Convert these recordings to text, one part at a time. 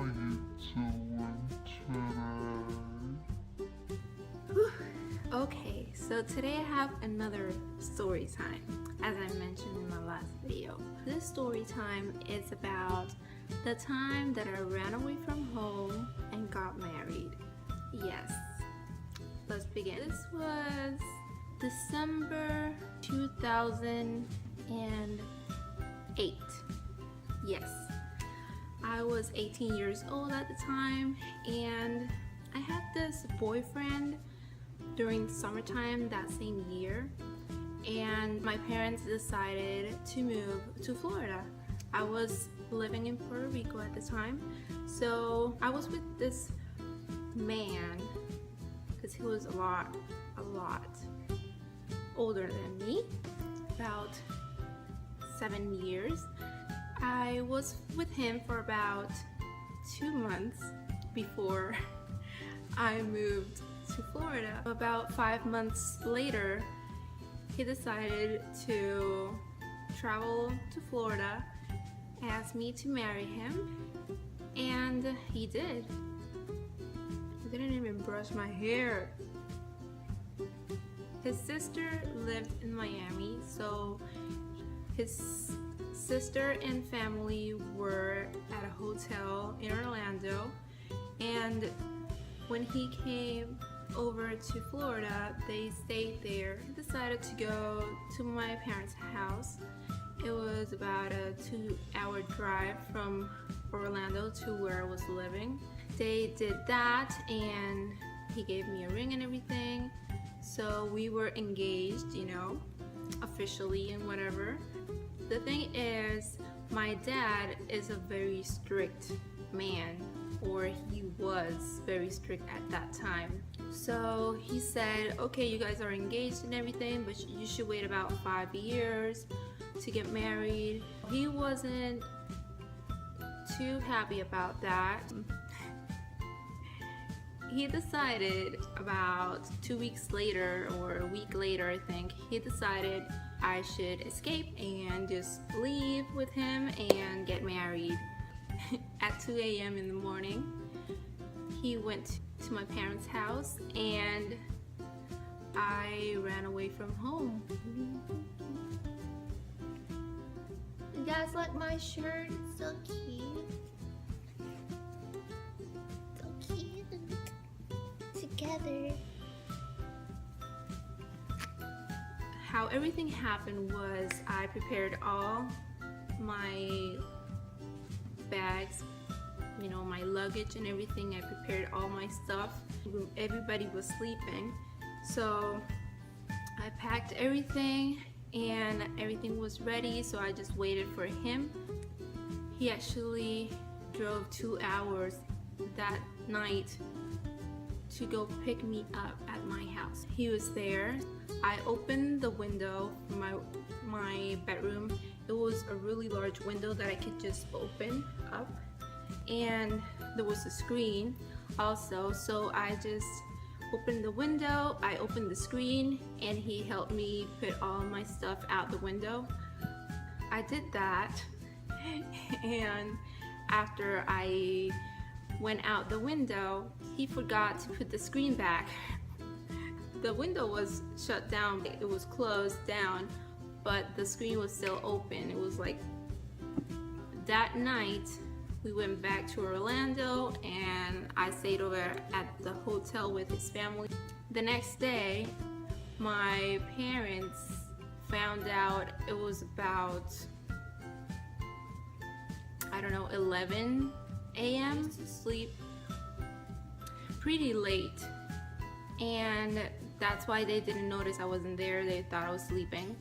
are you doing today? Okay, so today I have another story time, as I mentioned in my last video. This story time is about the time that I ran away from home and got married. Yes, let's begin. This was December 2008. Yes, I was 18 years old at the time, and I had this boyfriend during summertime that same year, and my parents decided to move to Florida. I was living in Puerto Rico at the time, so I was with this man because he was a lot older than me, about 7 years. I was with him for about 2 months before I moved to Florida. About 5 months later, he decided to travel to Florida, asked me to marry him, and he did. He didn't even brush my hair. His sister lived in Miami, so his sister and family were at a hotel in Orlando, and when he came over to Florida, they stayed there. He decided to go to my parents' house. It was about a 2-hour drive from Orlando to where I was living. They did that, and he gave me a ring and everything. So we were engaged, you know, officially and whatever. The thing is, my dad is a very strict man, or he was very strict at that time. So he said, okay, you guys are engaged and everything, but you should wait about 5 years to get married. He wasn't too happy about that. He decided about 2 weeks later, or a week later I think, he decided I should escape and just leave with him and get married. At 2 a.m. in the morning, he went to my parents' house and I ran away from home. You guys like my shirt? It's so cute. So cute. Together. How everything happened was I prepared all my bags, you know, my luggage and everything. I prepared all my stuff. Everybody was sleeping, so I packed everything and everything was ready, so I just waited for him. He actually drove 2 hours that night to go pick me up at my house. He was there. I opened the window from my bedroom. It was a really large window that I could just open up, and there was a screen also, so I just opened the window, I opened the screen, and he helped me put all my stuff out the window. I did that, and after I went out the window, he forgot to put the screen back. The window was shut down, it was closed down, but the screen was still open. It was like that night we went back to Orlando and I stayed over at the hotel with his family. The next day, my parents found out. It was about, I don't know, 11 a.m. to sleep pretty late, and that's why they didn't notice I wasn't there. They thought I was sleeping.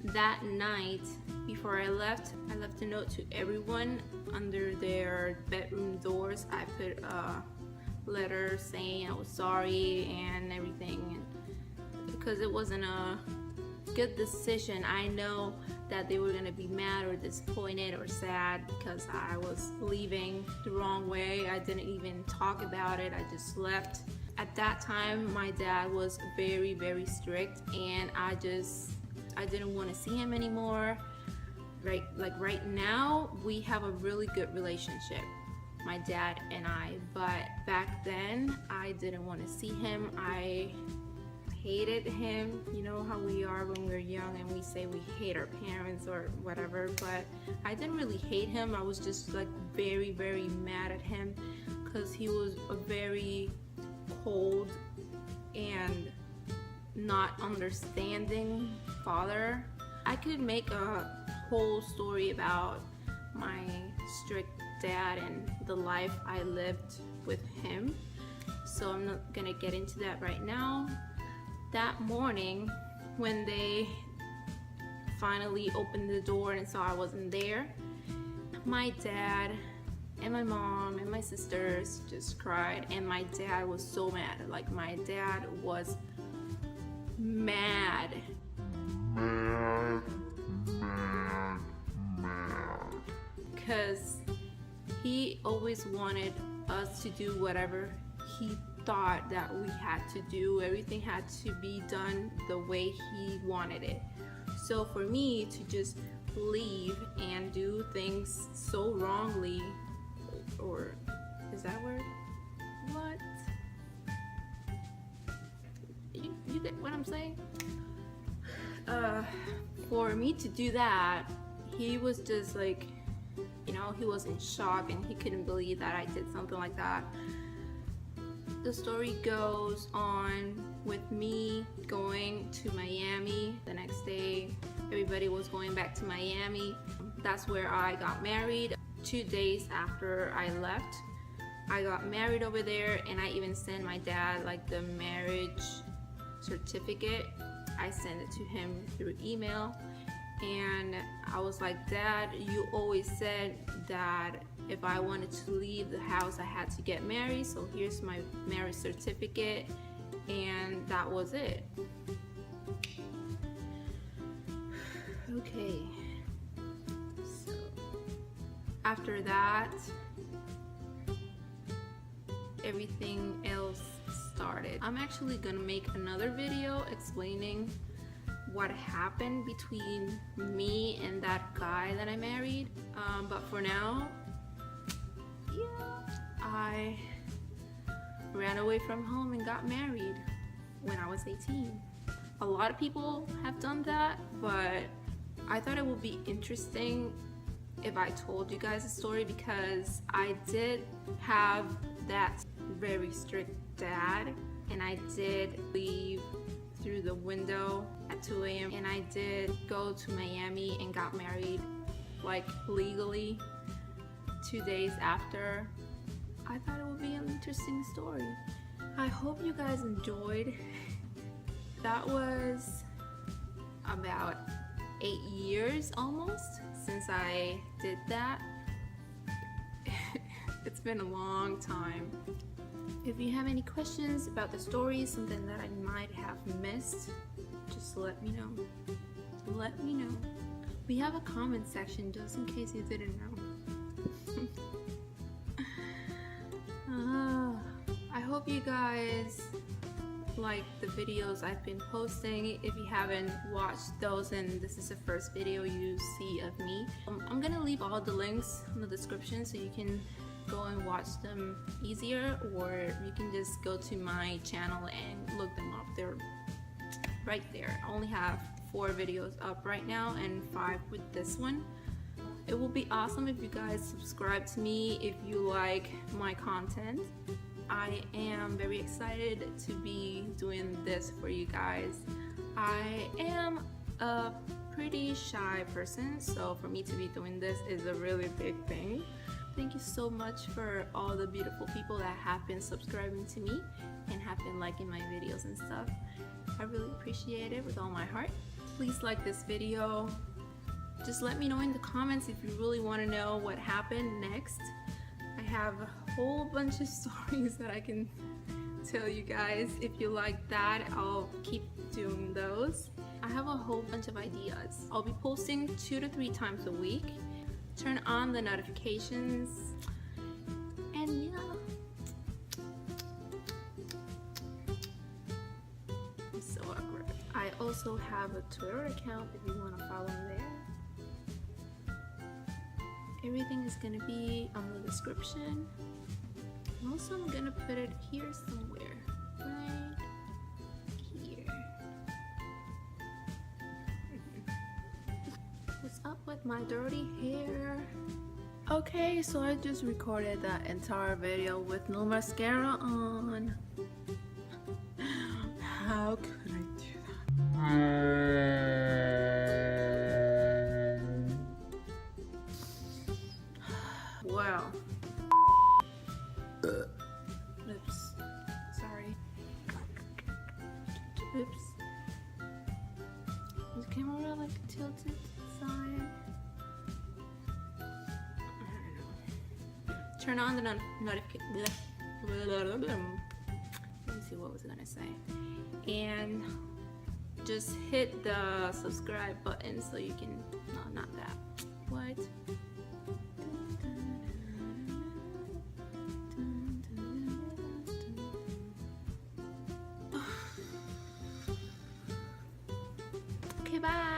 That night, before I left a note to everyone under their bedroom doors. I put a letter saying I was sorry and everything, because it wasn't a good decision. I know that they were gonna be mad or disappointed or sad because I was leaving the wrong way. I didn't even talk about it. I just left. At that time, my dad was very, very strict, and I didn't want to see him anymore. Right now, we have a really good relationship. my dad and I. But back then I didn't want to see him. I hated him. You know how we are when we're young and we say we hate our parents or whatever, but I didn't really hate him. I was just like very, very mad at him because he was a very cold and not understanding father. I could make a whole story about my strict dad and the life I lived with him, so I'm not gonna get into that right now. That morning when they finally opened the door and saw I wasn't there, my dad and my mom and my sisters just cried, and my dad was so mad. Like, my dad was mad. Because he always wanted us to do whatever he thought that we had to do. Everything had to be done the way he wanted it. So for me to just leave and do things so wrongly, or is that a word? What? You get what I'm saying? For me to do that, he was just like, you know, he was in shock and he couldn't believe that I did something like that. The story goes on with me going to Miami. The next day, everybody was going back to Miami. That's where I got married. 2 days after I left, I got married over there, and I even sent my dad like the marriage certificate. I sent it to him through email, and I was like, Dad, you always said that if I wanted to leave the house I had to get married, so here's my marriage certificate. And that was it. Okay, so after that, everything else started. I'm actually gonna make another video explaining what happened between me and that guy that I married, but for now, yeah, I ran away from home and got married when I was 18. A lot of people have done that, but I thought it would be interesting if I told you guys a story, because I did have that very strict dad, and I did leave through the window at 2 a.m. and I did go to Miami and got married like legally 2 days after. I thought it would be an interesting story. I hope you guys enjoyed. That was about 8 years almost since I did that. It's been a long time. If you have any questions about the story, something that I might have missed, just let me know. Let me know. We have a comment section just in case you didn't know. I hope you guys like the videos I've been posting. If you haven't watched those and this is the first video you see of me, I'm gonna leave all the links in the description so you can go and watch them easier, or you can just go to my channel and look them up. They're right there. I only have 4 videos up right now and 5 with this one. It will be awesome if you guys subscribe to me if you like my content. I am very excited to be doing this for you guys. I am a pretty shy person, so for me to be doing this is a really big thing. Thank you so much for all the beautiful people that have been subscribing to me and have been liking my videos and stuff. I really appreciate it with all my heart. Please like this video. Just let me know in the comments if you really want to know what happened next. I have a whole bunch of stories that I can tell you guys. If you like that, I'll keep doing those. I have a whole bunch of ideas. I'll be posting 2 to 3 times a week. Turn on the notifications, and yeah, I'm so awkward. I also have a Twitter account if you want to follow me there. everything is gonna be on the description. And also I'm gonna put it here somewhere, right here. What's up with my dirty hair? Okay, so I just recorded that entire video with no mascara on. How could I do that? Well. Oops. Sorry. Oops. Is the camera like tilted to the side? Turn on the notification. Let me see, what was I gonna say? And just hit the subscribe button so you can. No, not that. What? Okay, bye.